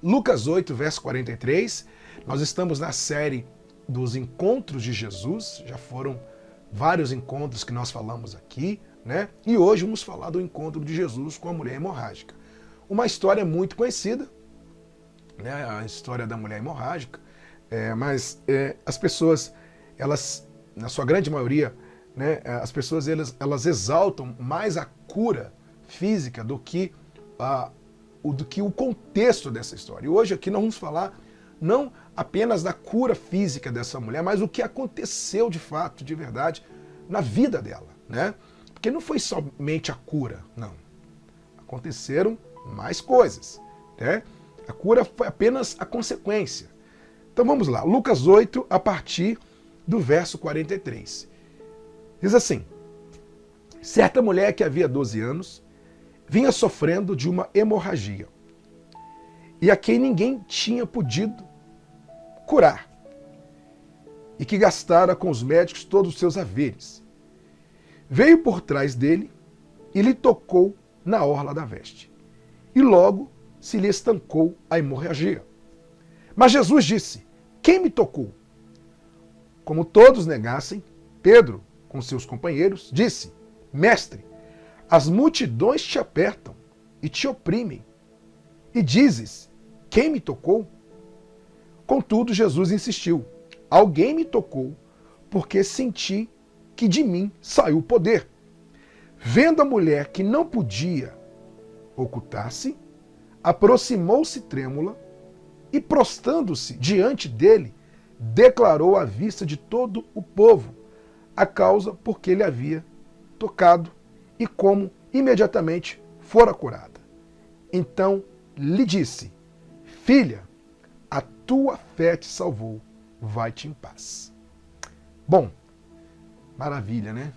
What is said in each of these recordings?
Lucas 8, verso 43. Nós estamos na série dos encontros de Jesus, já foram vários encontros que nós falamos aqui, né? E hoje vamos falar do encontro de Jesus com a mulher hemorrágica. Uma história muito conhecida, né? A história da mulher hemorrágica, mas as pessoas, elas, na sua grande maioria, né, as pessoas elas exaltam mais a cura física do que o contexto dessa história. E hoje aqui nós vamos falar não apenas da cura física dessa mulher, mas o que aconteceu de fato, de verdade, na vida dela, né? Porque não foi somente a cura, não. Aconteceram mais coisas, né? A cura foi apenas a consequência. Então vamos lá, Lucas 8, a partir do verso 43. Diz assim: certa mulher que havia 12 anos vinha sofrendo de uma hemorragia, e a quem ninguém tinha podido curar, e que gastara com os médicos todos os seus haveres. Veio por trás dele e lhe tocou na orla da veste, e logo se lhe estancou a hemorragia. Mas Jesus disse: quem me tocou? Como todos negassem, Pedro, com seus companheiros, disse: mestre, as multidões te apertam e te oprimem, e dizes: quem me tocou? Contudo, Jesus insistiu: alguém me tocou, porque senti que de mim saiu o poder. Vendo a mulher que não podia ocultar-se, aproximou-se trêmula e, prostrando-se diante dele, declarou à vista de todo o povo a causa por que ele havia tocado e como imediatamente fora curada. Então lhe disse: filha, a tua fé te salvou, vai-te em paz. Bom, maravilha, né?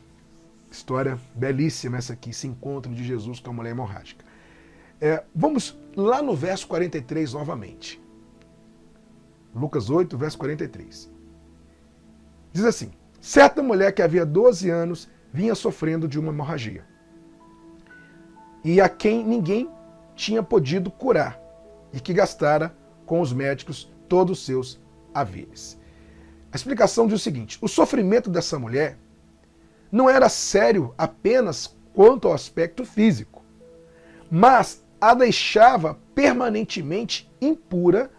História belíssima essa aqui, esse encontro de Jesus com a mulher hemorrágica. Vamos lá no verso 43 novamente. Lucas 8, verso 43. Diz assim: certa mulher que havia 12 anos vinha sofrendo de uma hemorragia, e a quem ninguém tinha podido curar, e que gastara com os médicos todos os seus haveres. A explicação diz o seguinte: o sofrimento dessa mulher não era sério apenas quanto ao aspecto físico, mas a deixava permanentemente impura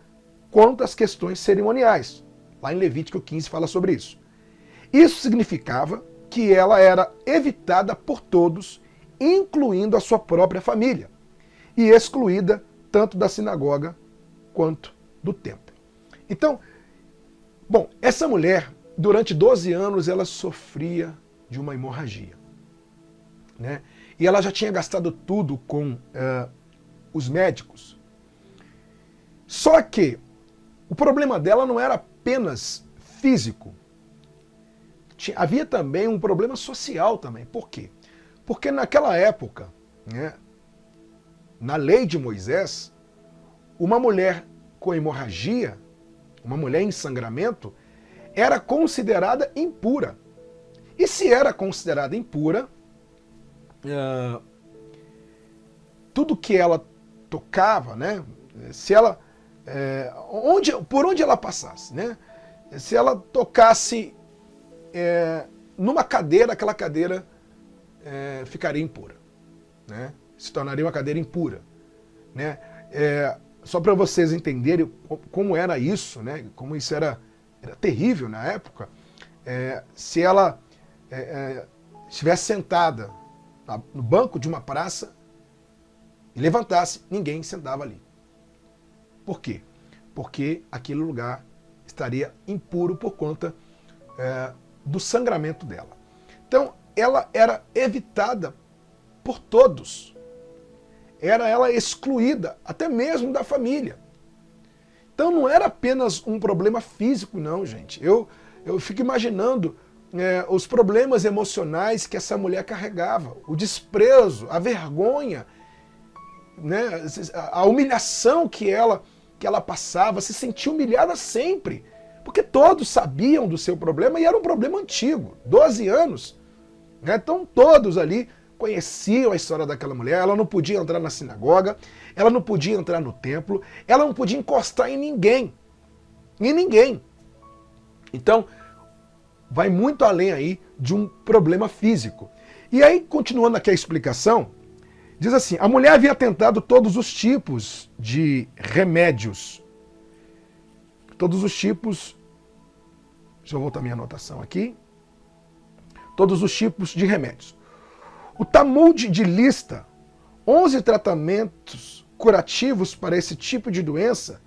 quanto às questões cerimoniais. Lá em Levítico 15 fala sobre isso. Isso significava que ela era evitada por todos, incluindo a sua própria família, e excluída tanto da sinagoga quanto do templo. Então, bom, essa mulher, durante 12 anos, ela sofria de uma hemorragia, né? E ela já tinha gastado tudo com os médicos. Só que o problema dela não era apenas físico. Havia também um problema social também. Por quê? Porque naquela época, né, na lei de Moisés, uma mulher com hemorragia, uma mulher em sangramento, era considerada impura. E se era considerada impura, tudo que ela tocava, né, se ela, por onde ela passasse, né, se ela tocasse numa cadeira, aquela cadeira ficaria impura, né, se tornaria uma cadeira impura, né. Só para vocês entenderem como era isso, né, como isso era terrível na época, se ela estivesse sentada no banco de uma praça e levantasse, ninguém sentava ali. Por quê? Porque aquele lugar estaria impuro por conta do sangramento dela. Então, ela era evitada por todos. Era ela excluída, até mesmo da família. Então não era apenas um problema físico, não, gente. Eu fico imaginando os problemas emocionais que essa mulher carregava, o desprezo, a vergonha, né, a humilhação que ela passava, se sentia humilhada sempre, porque todos sabiam do seu problema e era um problema antigo, 12 anos. Né, então todos ali conheciam a história daquela mulher, ela não podia entrar na sinagoga, ela não podia entrar no templo, ela não podia encostar em ninguém. Em ninguém. Então, vai muito além aí de um problema físico. E aí, continuando aqui a explicação, diz assim, a mulher havia tentado todos os tipos de remédios. Todos os tipos... Deixa eu voltar minha anotação aqui. Todos os tipos de remédios. O Talmud de lista 11 tratamentos curativos para esse tipo de doença,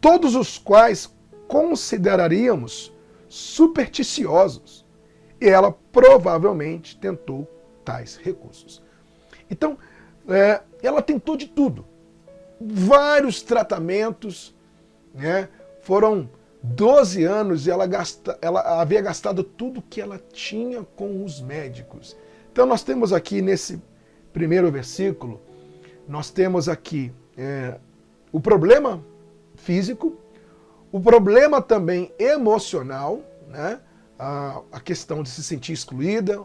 todos os quais consideraríamos supersticiosos. E ela provavelmente tentou tais recursos. Então, ela tentou de tudo. Vários tratamentos, né? Foram 12 anos e ela havia gastado tudo que ela tinha com os médicos. Então nós temos aqui nesse primeiro versículo, nós temos aqui o problema físico, o problema também emocional, né? A questão de se sentir excluída,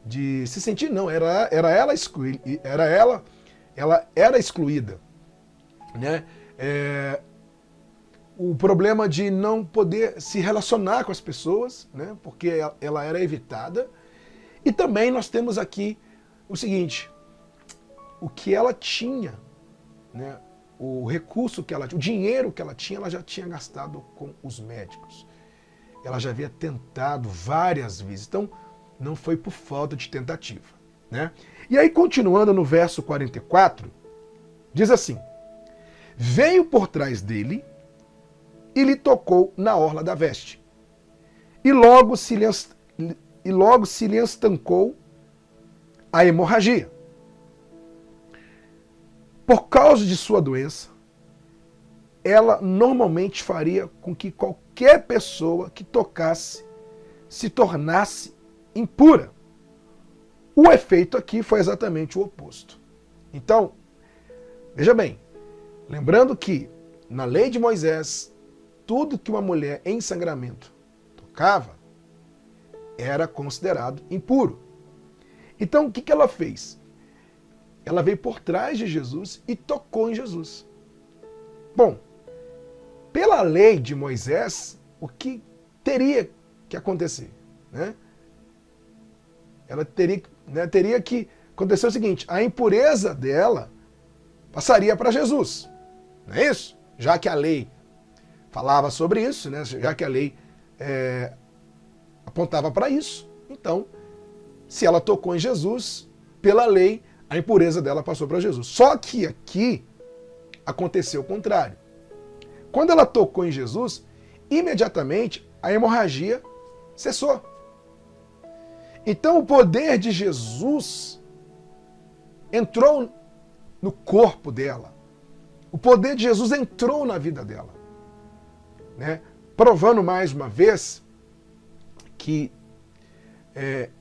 de se sentir não, ela era excluída, né? O problema de não poder se relacionar com as pessoas, né? Porque ela era evitada. E também nós temos aqui o seguinte, o que ela tinha, né? O recurso que ela tinha, o dinheiro que ela já tinha gastado com os médicos. Ela já havia tentado várias vezes, então não foi por falta de tentativa, né? E aí, continuando no verso 44, diz assim, veio por trás dele e lhe tocou na orla da veste. E logo se lhe estancou a hemorragia. Por causa de sua doença, ela normalmente faria com que qualquer pessoa que tocasse se tornasse impura. O efeito aqui foi exatamente o oposto. Então, veja bem, lembrando que na lei de Moisés, tudo que uma mulher em sangramento tocava era considerado impuro. Então, o que ela fez? Ela veio por trás de Jesus e tocou em Jesus. Bom, pela lei de Moisés, o que teria que acontecer? Né? Ela teria que acontecer o seguinte, a impureza dela passaria para Jesus. Não é isso? Já que a lei falava sobre isso, né? Já que a lei apontava para isso, então, se ela tocou em Jesus, pela lei, a impureza dela passou para Jesus. Só que aqui aconteceu o contrário. Quando ela tocou em Jesus, imediatamente a hemorragia cessou. Então o poder de Jesus entrou no corpo dela. O poder de Jesus entrou na vida dela. Né? Provando mais uma vez que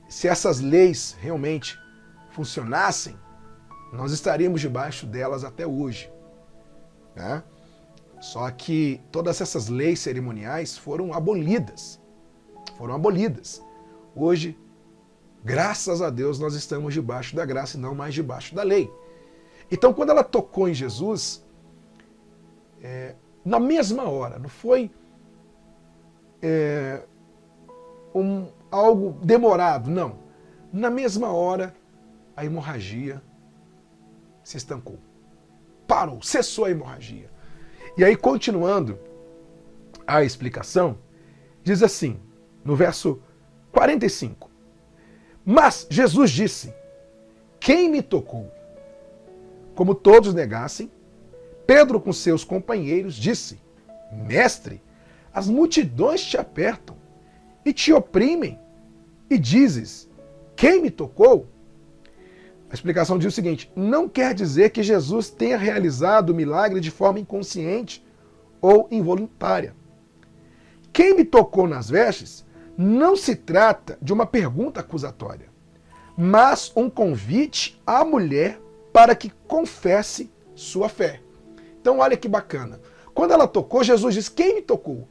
se essas leis realmente funcionassem, nós estaríamos debaixo delas até hoje. Né? Só que todas essas leis cerimoniais foram abolidas. Hoje, graças a Deus, nós estamos debaixo da graça e não mais debaixo da lei. Então, quando ela tocou em Jesus, na mesma hora, não foi algo demorado, não. Na mesma hora, a hemorragia se estancou. Parou, cessou a hemorragia. E aí, continuando a explicação, diz assim, no verso 45, mas Jesus disse, quem me tocou? Como todos negassem, Pedro com seus companheiros disse, mestre, as multidões te apertam e te oprimem e dizes, quem me tocou? A explicação diz o seguinte, não quer dizer que Jesus tenha realizado o milagre de forma inconsciente ou involuntária. Quem me tocou nas vestes não se trata de uma pergunta acusatória, mas um convite à mulher para que confesse sua fé. Então olha que bacana. Quando ela tocou, Jesus diz, quem me tocou?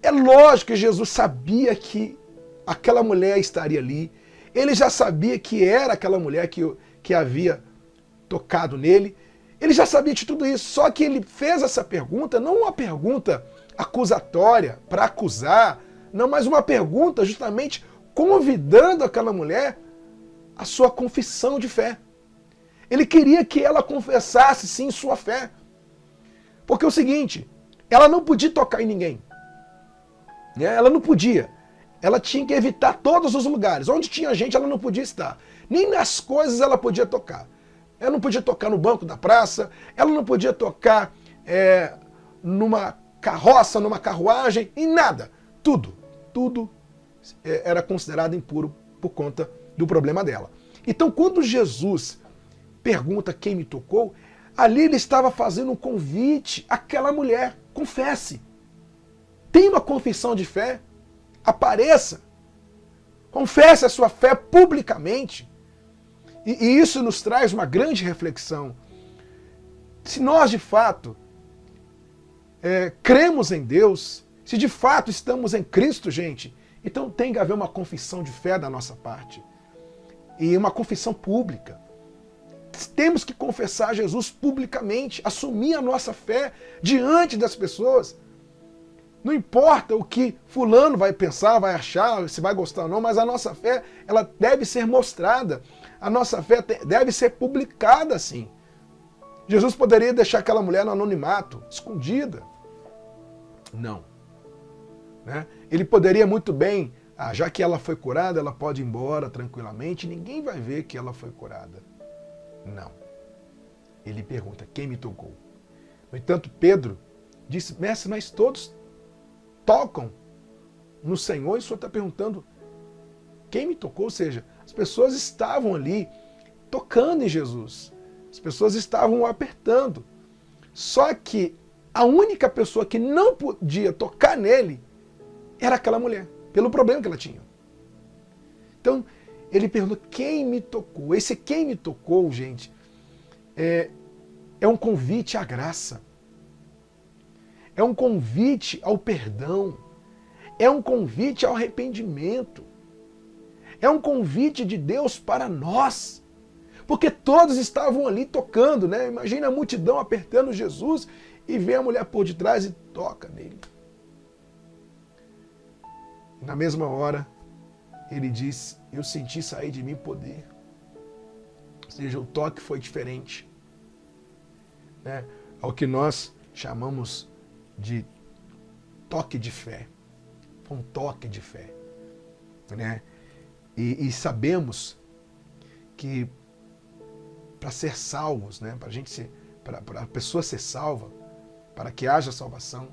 É lógico que Jesus sabia que aquela mulher estaria ali. Ele já sabia que era aquela mulher que havia tocado nele. Ele já sabia de tudo isso, só que ele fez essa pergunta, não uma pergunta acusatória, para acusar, não, mas uma pergunta justamente convidando aquela mulher à sua confissão de fé. Ele queria que ela confessasse sim sua fé. Porque é o seguinte, ela não podia tocar em ninguém. Ela não podia. Ela tinha que evitar todos os lugares. Onde tinha gente, ela não podia estar. Nem nas coisas ela podia tocar. Ela não podia tocar no banco da praça, ela não podia tocar numa carroça, numa carruagem, em nada. Tudo era considerado impuro por conta do problema dela. Então, quando Jesus pergunta quem me tocou, ali ele estava fazendo um convite àquela mulher. Confesse. Tenha uma confissão de fé. Apareça. Confesse a sua fé publicamente. E isso nos traz uma grande reflexão. Se nós, de fato, cremos em Deus, se de fato estamos em Cristo, gente, então tem que haver uma confissão de fé da nossa parte. E uma confissão pública. Temos que confessar Jesus publicamente, assumir a nossa fé diante das pessoas. Não importa o que fulano vai pensar, vai achar, se vai gostar ou não, mas a nossa fé, ela deve ser mostrada. A nossa fé deve ser publicada assim. Jesus poderia deixar aquela mulher no anonimato, escondida. Não. Ele poderia muito bem, já que ela foi curada, ela pode ir embora tranquilamente, ninguém vai ver que ela foi curada. Não. Ele pergunta, quem me tocou? No entanto, Pedro disse, mestre, mas todos tocam no Senhor e o Senhor está perguntando quem me tocou? Ou seja, as pessoas estavam ali tocando em Jesus. As pessoas estavam o apertando. Só que a única pessoa que não podia tocar nele era aquela mulher, pelo problema que ela tinha. Então, ele perguntou, quem me tocou? Esse quem me tocou, gente, é um convite à graça. É um convite ao perdão. É um convite ao arrependimento. É um convite de Deus para nós. Porque todos estavam ali tocando, né? Imagina a multidão apertando Jesus e vê a mulher por detrás e toca nele. Na mesma hora, ele diz, eu senti sair de mim poder. Ou seja, o toque foi diferente. Ao que nós chamamos de toque de fé. Foi um toque de fé. E sabemos que para ser salvos, para a pessoa ser salva, para que haja salvação,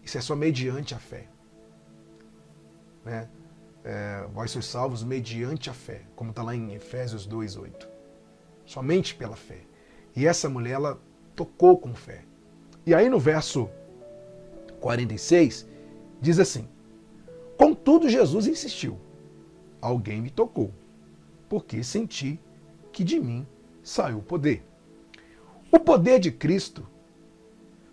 isso é só mediante a fé. Vós sois salvos mediante a fé, como está lá em Efésios 2:8. Somente pela fé. E essa mulher, ela tocou com fé. E aí no verso 46, diz assim, contudo Jesus insistiu, alguém me tocou, porque senti que de mim saiu o poder. O poder de Cristo,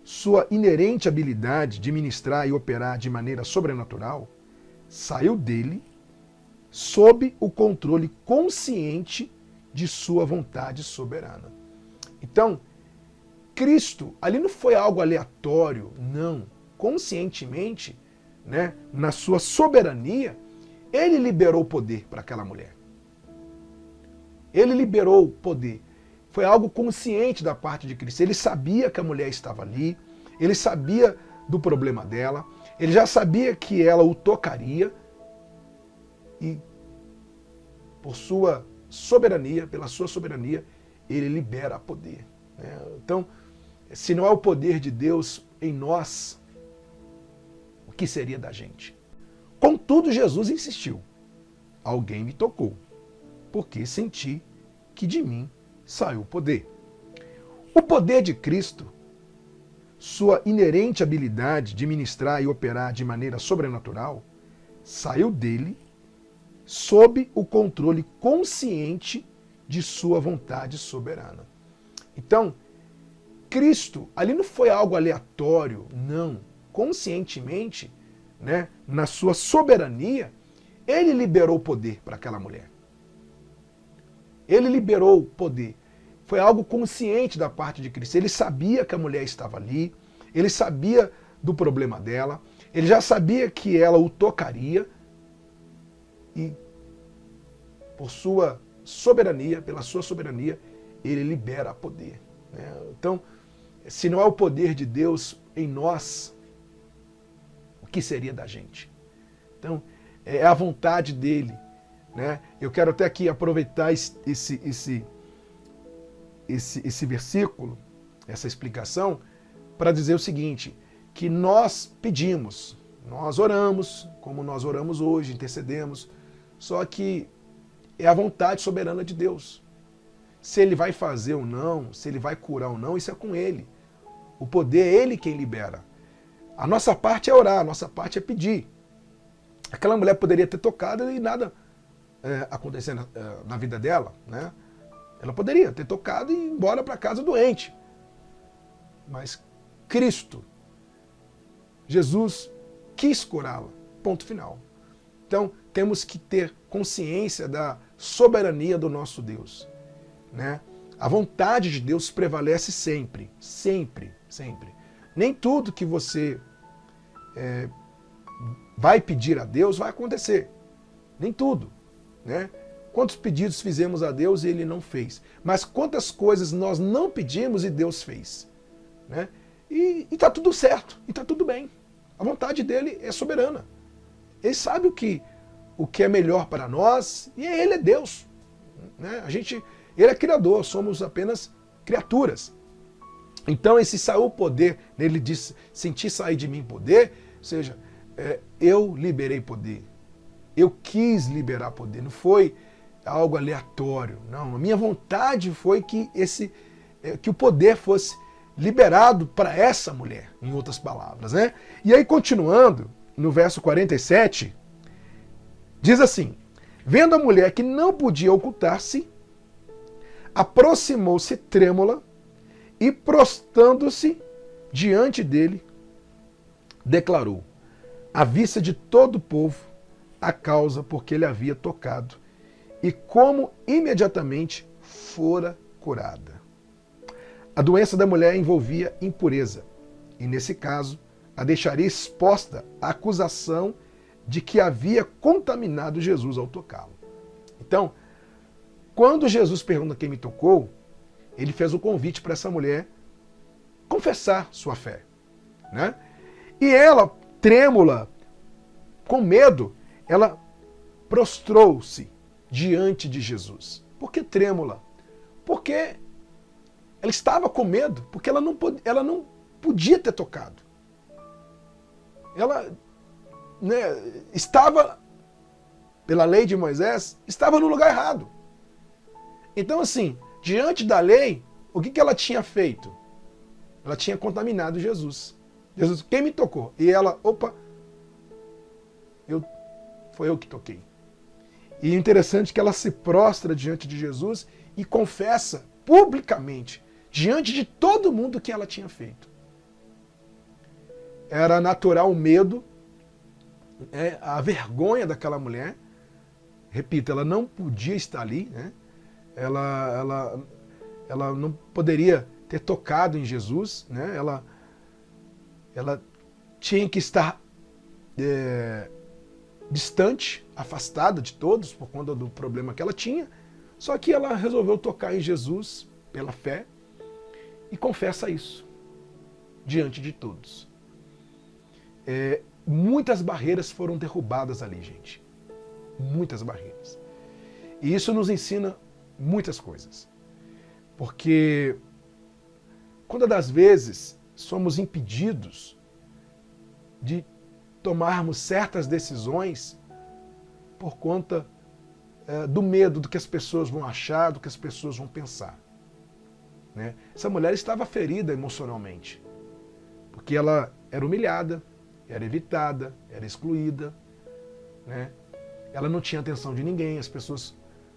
sua inerente habilidade de ministrar e operar de maneira sobrenatural, saiu dele sob o controle consciente de sua vontade soberana. Então, Cristo, ali não foi algo aleatório, não. Conscientemente, na sua soberania, ele liberou o poder para aquela mulher. Ele liberou o poder. Foi algo consciente da parte de Cristo. Ele sabia que a mulher estava ali, ele sabia do problema dela, ele já sabia que ela o tocaria e, por sua soberania, pela sua soberania, ele libera poder. Então, se não é o poder de Deus em nós, o que seria da gente? Contudo, Jesus insistiu. Alguém me tocou, porque senti que de mim saiu o poder. O poder de Cristo, sua inerente habilidade de ministrar e operar de maneira sobrenatural, saiu dele sob o controle consciente de sua vontade soberana. Então, Cristo, ali não foi algo aleatório, não. Conscientemente, na sua soberania, ele liberou o poder para aquela mulher. Ele liberou o poder. foi algo consciente da parte de Cristo. Ele sabia que a mulher estava ali, ele sabia do problema dela, ele já sabia que ela o tocaria e por sua soberania, pela sua soberania, ele libera poder. Né? Então, se não é o poder de Deus em nós, o que seria da gente? Então, é a vontade dele. Né? Eu quero até aqui aproveitar esse versículo, essa explicação, para dizer o seguinte, que nós pedimos, nós oramos, como nós oramos hoje, intercedemos, só que é a vontade soberana de Deus. Se ele vai fazer ou não, se ele vai curar ou não, isso é com ele. O poder é ele quem libera. A nossa parte é orar, a nossa parte é pedir. Aquela mulher poderia ter tocado e nada acontecendo na vida dela, né? Ela poderia ter tocado e ir embora para casa doente. Mas Cristo, Jesus, quis curá-la. Ponto final. Então, temos que ter consciência da soberania do nosso Deus. Né? A vontade de Deus prevalece sempre. Sempre, sempre. Nem tudo que você vai pedir a Deus vai acontecer. Nem tudo. Né? Quantos pedidos fizemos a Deus e Ele não fez? Mas quantas coisas nós não pedimos e Deus fez? Né? E está tudo certo, e está tudo bem. A vontade dele é soberana. Ele sabe o que é melhor para nós, e ele é Deus. Né? Ele é criador, somos apenas criaturas. Então esse Saul poder, ele diz, senti sair de mim poder, ou seja, eu liberei poder. Eu quis liberar poder, não foi algo aleatório. Não, a minha vontade foi que o poder fosse liberado para essa mulher, em outras palavras. Né? E aí, continuando, no verso 47, diz assim, vendo a mulher que não podia ocultar-se, aproximou-se trêmula e, prostrando-se diante dele, declarou, à vista de todo o povo, a causa porque ele havia tocado e como imediatamente fora curada. A doença da mulher envolvia impureza e, nesse caso, a deixaria exposta à acusação de que havia contaminado Jesus ao tocá-lo. Então, quando Jesus pergunta quem me tocou, ele fez o convite para essa mulher confessar sua fé. Né? E ela, trêmula, com medo, ela prostrou-se diante de Jesus. Por que trêmula? Porque ela estava com medo, porque ela não podia ter tocado. Ela estava, pela lei de Moisés, estava no lugar errado. Então, assim, diante da lei, o que ela tinha feito? Ela tinha contaminado Jesus. Jesus, quem me tocou? E ela, opa, foi eu que toquei. E é interessante que ela se prostra diante de Jesus e confessa publicamente, diante de todo mundo, o que ela tinha feito. Era natural o medo, a vergonha daquela mulher. Repito, ela não podia estar ali, né? Ela não poderia ter tocado em Jesus, né? Ela tinha que estar distante, afastada de todos por conta do problema que ela tinha, só que ela resolveu tocar em Jesus pela fé e confessa isso diante de todos. Muitas barreiras foram derrubadas ali, gente. Muitas barreiras. E isso nos ensina muitas coisas. Porque, quando das vezes somos impedidos de tomarmos certas decisões por conta do medo do que as pessoas vão achar, do que as pessoas vão pensar. Né? Essa mulher estava ferida emocionalmente, porque ela era humilhada, era evitada, era excluída. Né? Ela não tinha atenção de ninguém, as pessoas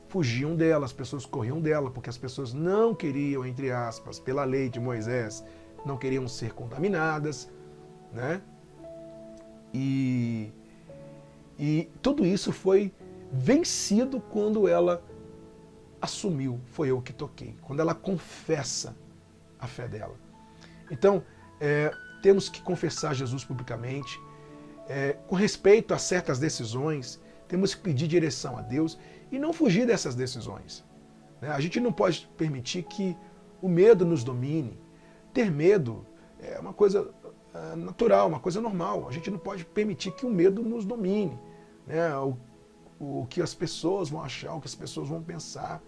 fugiam dela, as pessoas corriam dela, porque as pessoas não queriam, entre aspas, pela lei de Moisés, não queriam ser contaminadas. Né? E tudo isso foi vencido quando ela assumiu, foi eu que toquei. Quando ela confessa a fé dela. Então, temos que confessar Jesus publicamente, com respeito a certas decisões, temos que pedir direção a Deus e não fugir dessas decisões. A gente não pode permitir que o medo nos domine. Ter medo é uma coisa natural, uma coisa normal. A gente não pode permitir que o medo nos domine. O que as pessoas vão achar, o que as pessoas vão pensar.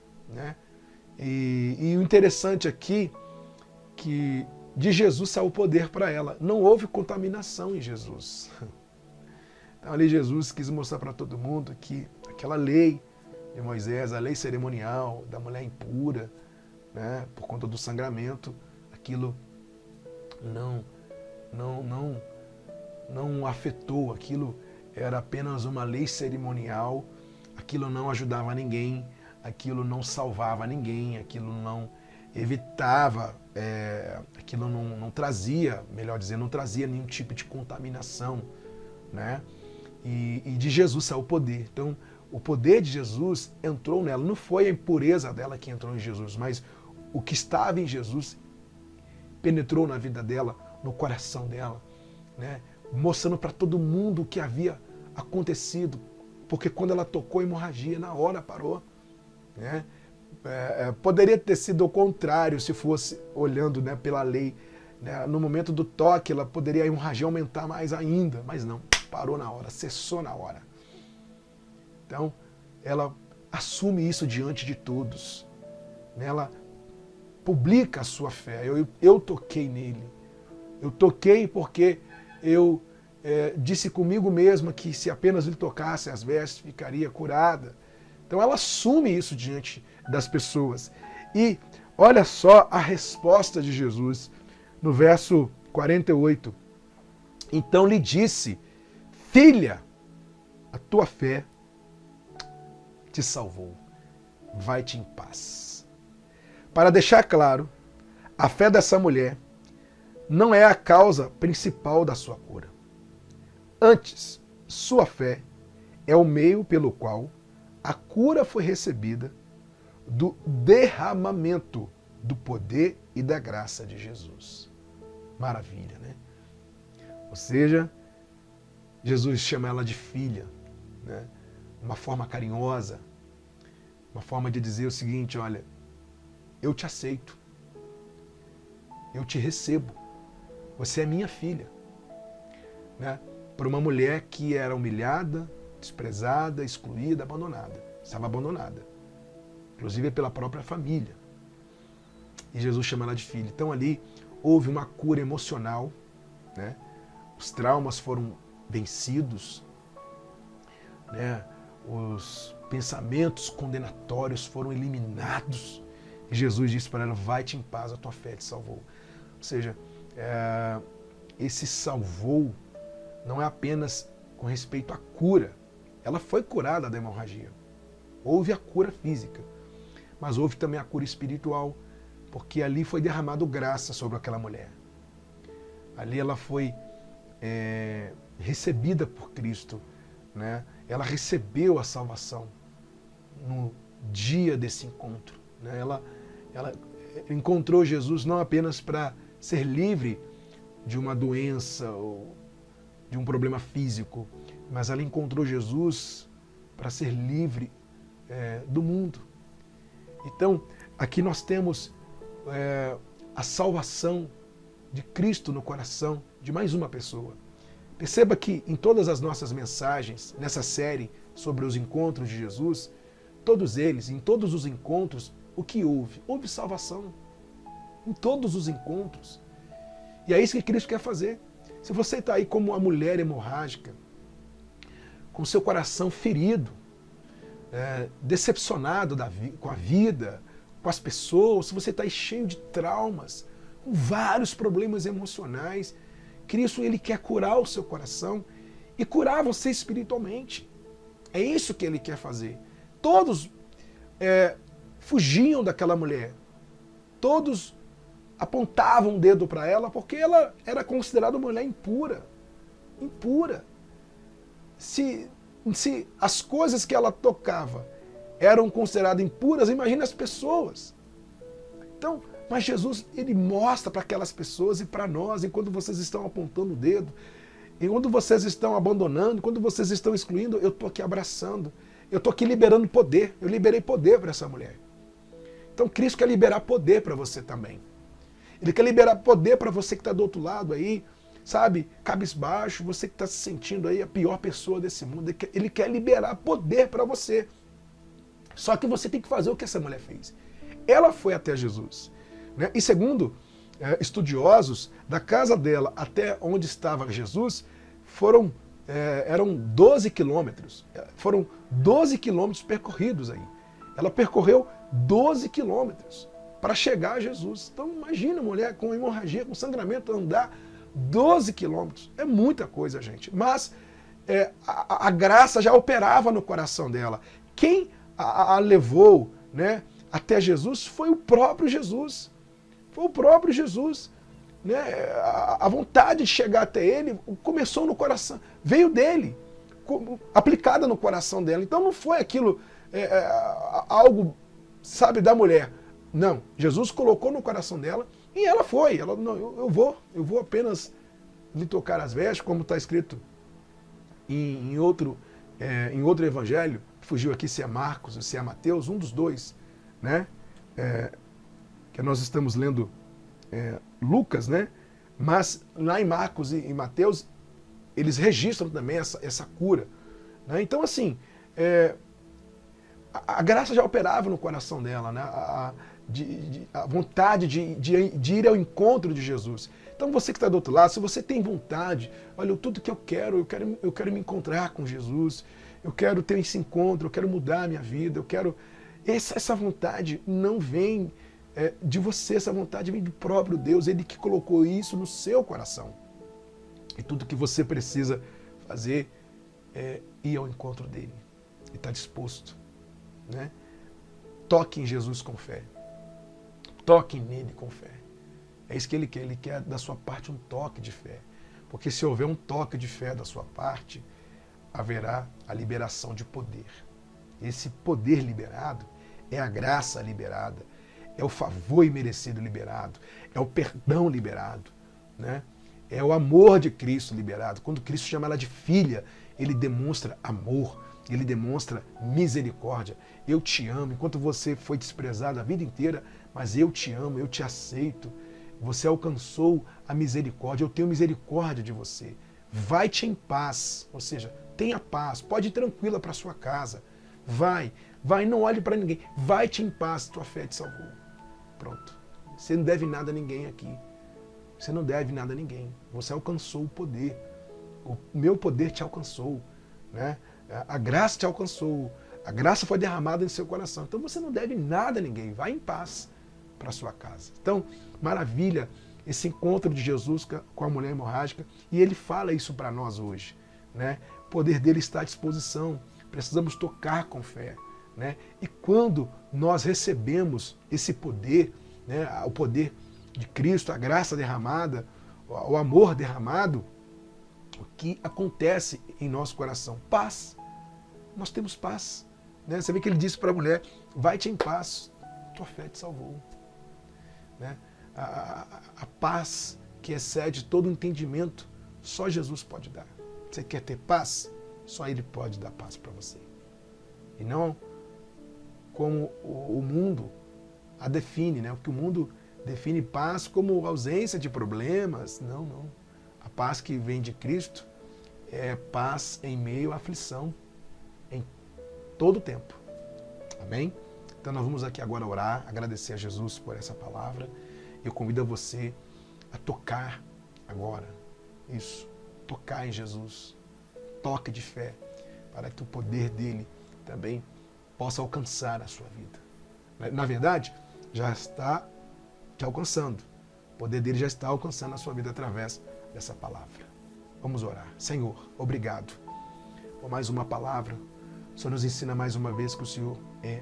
E o interessante aqui que de Jesus saiu o poder para ela. Não houve contaminação em Jesus. Então ali Jesus quis mostrar para todo mundo que aquela lei de Moisés, a lei cerimonial da mulher impura, por conta do sangramento, aquilo não afetou, aquilo era apenas uma lei cerimonial, aquilo não ajudava ninguém, aquilo não salvava ninguém, aquilo não evitava, aquilo não trazia, melhor dizendo, não trazia nenhum tipo de contaminação, E de Jesus saiu o poder. Então, o poder de Jesus entrou nela. Não foi a impureza dela que entrou em Jesus, mas o que estava em Jesus penetrou na vida dela, no coração dela, mostrando para todo mundo o que havia acontecido. Porque quando ela tocou a hemorragia, na hora parou. Poderia ter sido o contrário se fosse olhando pela lei. No momento do toque, ela poderia a hemorragia aumentar mais ainda, mas não. Parou na hora, cessou na hora. Então, ela assume isso diante de todos. Ela publica a sua fé. Eu toquei nele. Eu toquei porque eu disse comigo mesma que se apenas ele tocasse as vestes, ficaria curada. Então, ela assume isso diante das pessoas. E olha só a resposta de Jesus no verso 48. Então lhe disse: filha, a tua fé te salvou. Vai-te em paz. Para deixar claro, a fé dessa mulher não é a causa principal da sua cura. Antes, sua fé é o meio pelo qual a cura foi recebida do derramamento do poder e da graça de Jesus. Maravilha, né? Ou seja, Jesus chama ela de filha, uma forma carinhosa, uma forma de dizer o seguinte: olha, eu te aceito, eu te recebo, você é minha filha. Para uma mulher que era humilhada, desprezada, excluída, abandonada, estava abandonada, inclusive pela própria família. E Jesus chama ela de filha. Então ali houve uma cura emocional, os traumas foram vencidos, os pensamentos condenatórios foram eliminados, e Jesus disse para ela: vai-te em paz, a tua fé te salvou. Ou seja, esse salvou não é apenas com respeito à cura. Ela foi curada da hemorragia. Houve a cura física, mas houve também a cura espiritual, porque ali foi derramado graça sobre aquela mulher. Ali ela foi recebida por Cristo, Ela recebeu a salvação no dia desse encontro, Ela encontrou Jesus não apenas para ser livre de uma doença ou de um problema físico, mas ela encontrou Jesus para ser livre do mundo. Então, aqui nós temos a salvação de Cristo no coração de mais uma pessoa. Perceba que em todas as nossas mensagens, nessa série sobre os encontros de Jesus, todos eles, em todos os encontros, o que houve? Houve salvação. Em todos os encontros. E é isso que Cristo quer fazer. Se você está aí como uma mulher hemorrágica, com seu coração ferido, decepcionado com a vida, com as pessoas, se você está aí cheio de traumas, com vários problemas emocionais, Cristo ele quer curar o seu coração e curar você espiritualmente. É isso que ele quer fazer. Todos fugiam daquela mulher. Todos apontavam o dedo para ela porque ela era considerada uma mulher impura. Impura. Se as coisas que ela tocava eram consideradas impuras, imagina as pessoas. Então, mas Jesus, ele mostra para aquelas pessoas e para nós, enquanto vocês estão apontando o dedo, enquanto vocês estão abandonando, enquanto vocês estão excluindo, eu estou aqui abraçando, eu estou aqui liberando poder, eu liberei poder para essa mulher. Então Cristo quer liberar poder para você também. Ele quer liberar poder para você que está do outro lado aí, sabe, cabisbaixo, você que está se sentindo aí a pior pessoa desse mundo. Ele quer liberar poder para você. Só que você tem que fazer o que essa mulher fez. Ela foi até Jesus, né? E segundo estudiosos, da casa dela até onde estava Jesus, eram 12 quilômetros. Foram 12 quilômetros percorridos aí. Ela percorreu 12 quilômetros para chegar a Jesus. Então imagina uma mulher com hemorragia, com sangramento, andar 12 quilômetros. É muita coisa, gente. Mas a graça já operava no coração dela. Quem a levou, né, até Jesus foi o próprio Jesus. Foi o próprio Jesus. Né? A vontade de chegar até ele começou no coração, veio dele, aplicada no coração dela. Então não foi aquilo algo, sabe, da mulher. Não, Jesus colocou no coração dela e ela foi. Ela, não, eu vou apenas lhe tocar as vestes, como está escrito em outro evangelho. Fugiu aqui se é Marcos ou se é Mateus, um dos dois, né? Que nós estamos lendo Lucas, né? Mas lá em Marcos e em Mateus, eles registram também essa cura. Né? Então, assim, a graça já operava no coração dela, né? A vontade de ir ao encontro de Jesus. Então, você que está do outro lado, se você tem vontade, olha, tudo que eu quero me encontrar com Jesus, eu quero ter esse encontro, eu quero mudar a minha vida, eu quero... Essa vontade não vem de você, essa vontade vem do próprio Deus, Ele que colocou isso no seu coração. E tudo que você precisa fazer é ir ao encontro dele. E está disposto. Né? Toque em Jesus com fé. Toque nele com fé. É isso que ele quer. Ele quer da sua parte um toque de fé. Porque se houver um toque de fé da sua parte, haverá a liberação de poder. Esse poder liberado é a graça liberada, é o favor imerecido liberado, é o perdão liberado, né? É o amor de Cristo liberado. Quando Cristo chama ela de filha, ele demonstra amor, ele demonstra misericórdia. Eu te amo, enquanto você foi desprezado a vida inteira, mas eu te amo, eu te aceito. Você alcançou a misericórdia, eu tenho misericórdia de você. Vai-te em paz, ou seja, tenha paz, pode ir tranquila para sua casa. Vai, não olhe para ninguém. Vai-te em paz, tua fé te salvou. Pronto. Você não deve nada a ninguém aqui. Você não deve nada a ninguém. Você alcançou o poder. O meu poder te alcançou. Né? A graça te alcançou. A graça foi derramada em seu coração. Então você não deve nada a ninguém. Vai em paz para sua casa. Então, maravilha esse encontro de Jesus com a mulher hemorrágica. E ele fala isso para nós hoje. Né? O poder dele está à disposição. Precisamos tocar com fé. Né? E quando nós recebemos esse poder, né, o poder de Cristo, a graça derramada, o amor derramado, o que acontece em nosso coração? Paz. Nós temos paz. Né? Você vê que ele disse para a mulher, vai-te em paz, tua fé te salvou. Né? A paz que excede todo entendimento, só Jesus pode dar. Você quer ter paz? Só Ele pode dar paz para você. E não como o mundo a define, né? Porque o mundo define paz como ausência de problemas. Não, não. A paz que vem de Cristo é paz em meio à aflição, em todo o tempo. Amém? Então nós vamos aqui agora orar, agradecer a Jesus por essa palavra. Eu convido a você a tocar agora. Isso, tocar em Jesus. Toque de fé, para que o poder dele também possa alcançar a sua vida. Na verdade, já está te alcançando. O poder dele já está alcançando a sua vida através dessa palavra. Vamos orar. Senhor, obrigado por mais uma palavra. O Senhor nos ensina mais uma vez que o Senhor é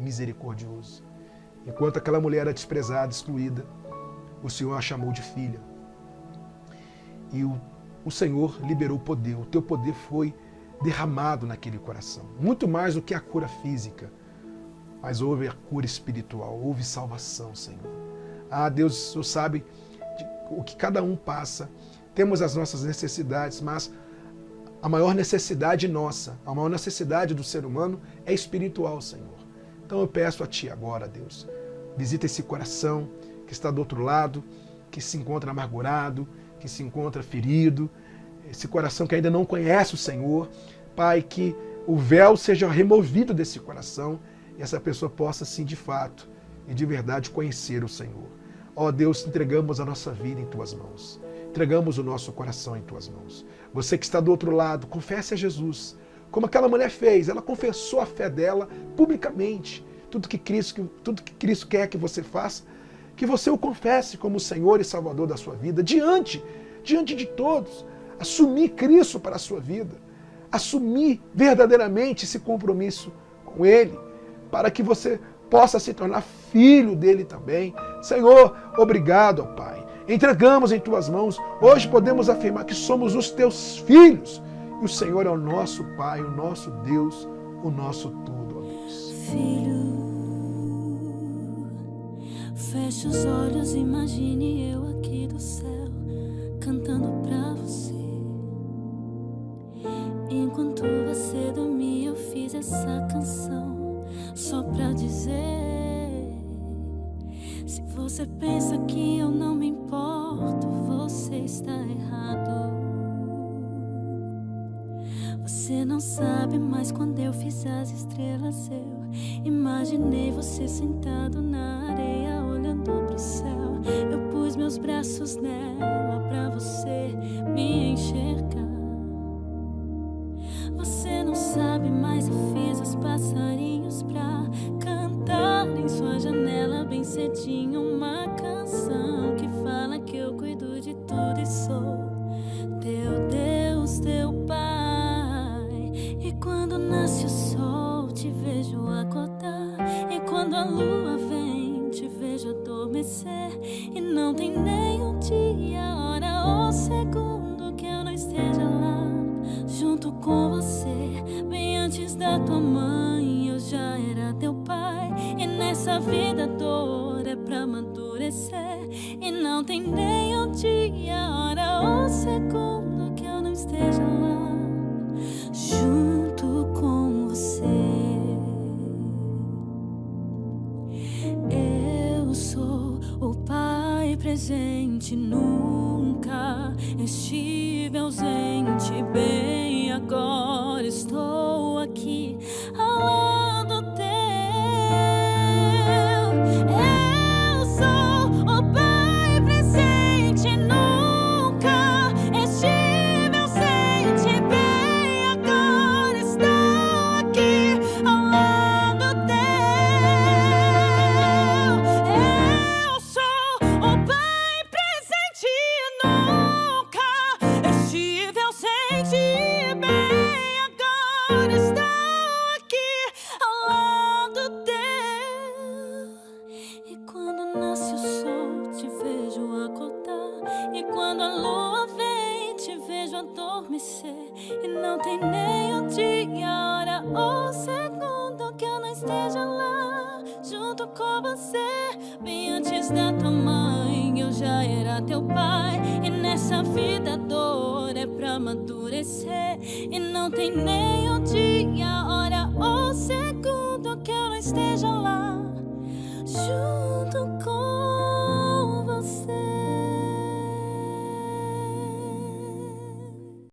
misericordioso. Enquanto aquela mulher era desprezada, excluída, o Senhor a chamou de filha. E o Senhor liberou o poder. O teu poder foi derramado naquele coração. Muito mais do que a cura física. mas houve a cura espiritual, houve salvação, Senhor. Ah, Deus, o Senhor sabe o que cada um passa. Temos as nossas necessidades, mas a maior necessidade nossa, a maior necessidade do ser humano é espiritual, Senhor. Então eu peço a Ti agora, Deus, visita esse coração que está do outro lado, que se encontra amargurado, que se encontra ferido, esse coração que ainda não conhece o Senhor. Pai, que o véu seja removido desse coração e essa pessoa possa, sim, de fato e de verdade conhecer o Senhor. Ó Deus, entregamos a nossa vida em Tuas mãos. Entregamos o nosso coração em Tuas mãos. Você que está do outro lado, confesse a Jesus. Como aquela mulher fez, ela confessou a fé dela publicamente. Tudo que Cristo quer que você faça, que você o confesse como o Senhor e Salvador da sua vida, diante de todos. Assumir Cristo para a sua vida. Assumir verdadeiramente esse compromisso com Ele, para que você possa se tornar filho dele também. Senhor, obrigado, ó Pai. Entregamos em Tuas mãos. Hoje podemos afirmar que somos os Teus filhos. E o Senhor é o nosso Pai, o nosso Deus, o nosso tudo, ó Deus. Filho, feche os olhos, imagine eu aqui do céu, cantando pra você. Enquanto você dormia, eu fiz essa canção só pra dizer: se você pensa que eu não me importo, você está errado. Você não sabe, mas quando eu fiz as estrelas, eu imaginei você sentado na areia, olhando pro céu. Eu pus meus braços nela pra você me enxergar. Você não sabe, mas eu fiz os passarinhos pra cantar em sua janela bem cedinho uma canção que fala que eu cuido de tudo e sou teu Deus, teu Pai. E quando nasce o sol, te vejo acordar, e quando a lua vem, te vejo adormecer. E não tem nem um dia, hora ou segundo que eu não esteja lá junto com você. Bem antes da tua mãe, eu já era teu pai. E nessa vida a dor é pra amadurecer. E não tem nem um dia, hora ou segundo que eu não esteja lá junto com você. Eu sou o Pai presente, nunca estive ausente. Bem, agora estou aqui ao lado teu. Eu sou o Pai presente, nunca estive ausente. Bem, agora estou aqui ao lado teu. Eu sou o Pai presente, nunca estive ausente. Bem, agora estou aqui ao lado teu. E quando nasce o sol, te vejo acordar, e quando a lua vem, te vejo adormecer. E não tem nem um dia, hora ou segundo que eu não esteja lá junto com você. Bem antes da tua mãe, eu já era teu pai. E nessa vida a dor é pra amadurecer. E não tem nem um dia, hora ou segundo que eu não esteja lá junto com você.